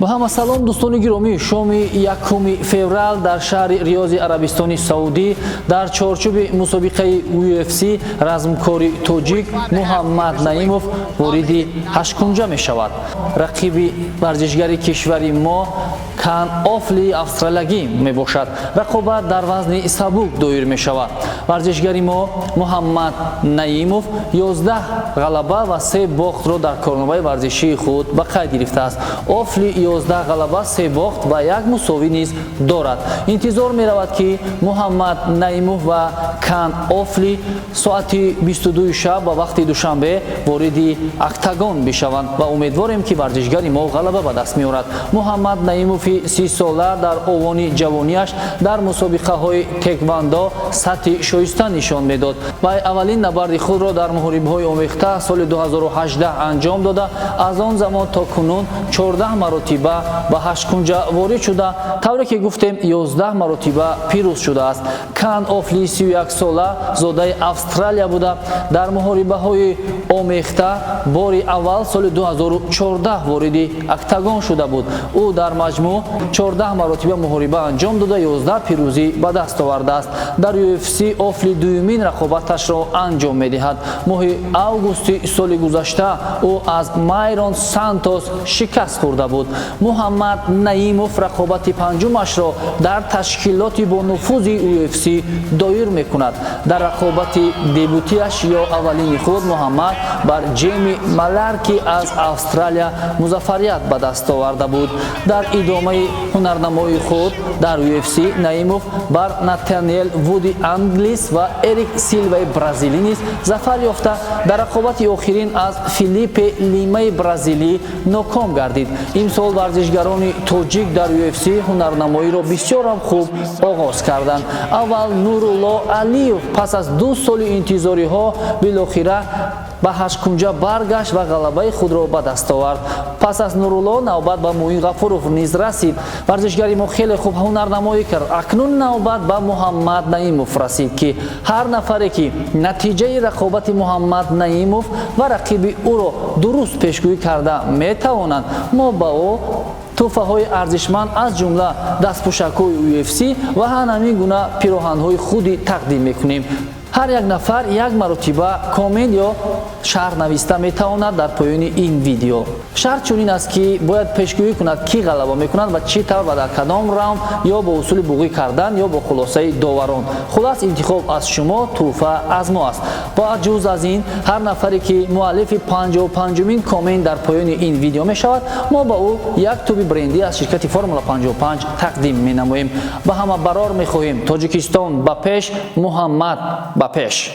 با همه سلام دوستان گرامی، شام 1 فوریه در شهر ریاض عربستان سعودی در چارچوب مسابقه UFC رزمکار تاجیک محمد نعیمов وارد 8 می شود. رقیب ورزشگر کشور ما کان اوفلی استرالیایی می باشد. رقابت در وزن سبک دایر می شود. ورزشگر ما محمد نعیمов 11 غلبه و 3 باخت را در کارنامه ورزشی خود به قید گرفته است. اوفلی 11 غلبه 3 باخت و 1 مساوی نیز دارد. انتظار می رود که محمد نعیمов و کان اوفلی ساعت 22 شب و وقت دوشنبه وارد اکتاگون بشوند و امیدواریم که ورزشگر ما غلبه به دست میارد. محمد نعیمов 30 ساله در اوان جوانیش در مسابقه های تکواندو سطح شایسته نشان میداد و اولین نبرد خود را در محاربه های آمیخته سال 2018 انجام داده. از آن زمان تا کنون 14 مرتبه به 8 وارد شده، طوری که گفتیم 11 مرتبه پیروز شده است. کان اوفلی 31 ساله زاده استرالیا بوده. در محاربه های آمیخته بار اول سال 2014 وارد اکتاگون شده بود. او در مجموع 14 مرتبه محاربه انجام داده، 11 پیروزی به دست آورده است. در UFC اوفلی دومین رقابتش را انجام می‌دهد. ماه اوگوست سال گذشته او از مایرون سانتوس شکست خورده بود. محمد نعیمов رقابت پنجمش را در تشکیلات با نفوذ UFC دایر می‌کند. در رقابت دبیوتیش یا اولین خود محمد بر جیمی مالارکی از استرالیا موفقیت به دست آورده بود. در ادامه هنرنمایی خود در UFC نعیمов بر ناتانیل وودی انگلیس و اریک سیلوای برزیلی نیز ظفر یافته. در رقابت آخرین از فیلیپ لیمای برزیلی ناکام گردید. امسال ورزشگران تاجیک در UFC هنرنمایی را بسیار خوب آغاز کردند. اول نورالله علیев پس از 2 سال انتظاری ها بالاخره به 8 برگشت و غلبه خود را به دست آورد. پس از نورالله نوبت به موین غفورов نیز رسید. ورزشگری ما خیلی خوب هنرنمایی کرد. اکنون نوبت به محمد نعیمov رسید که هر نفری که نتیجه رقابت محمد نعیمov و رقیب او را درست پیشگویی کرده میتوانند ما با او تحفه های ارزشمند از جمله دستپوشک های UFC و همین گونه پیراهن های خودی تقدیم میکنیم. هر یک نفر 1 مرتبه کامنت یا شرح نوشته میتواند در پایان این ویدیو. شرط چنین است که باید پیشگویی کند کی غلبه میکند و چی طور و در کدام راوند یا با اصول بوقی کردن یا با خلاصه داوران. خلاص انتخاب از شما، تحفه از ما است. با جز از این هر نفری که مؤلف 55مین کامنت در پایان این ویدیو میشود ما با او یک توپ برندی از شرکت فرمولا 55 تقدیم مینماییم. با همه برار میخواهیم تاجیکستان به پیش، محمد به پیش.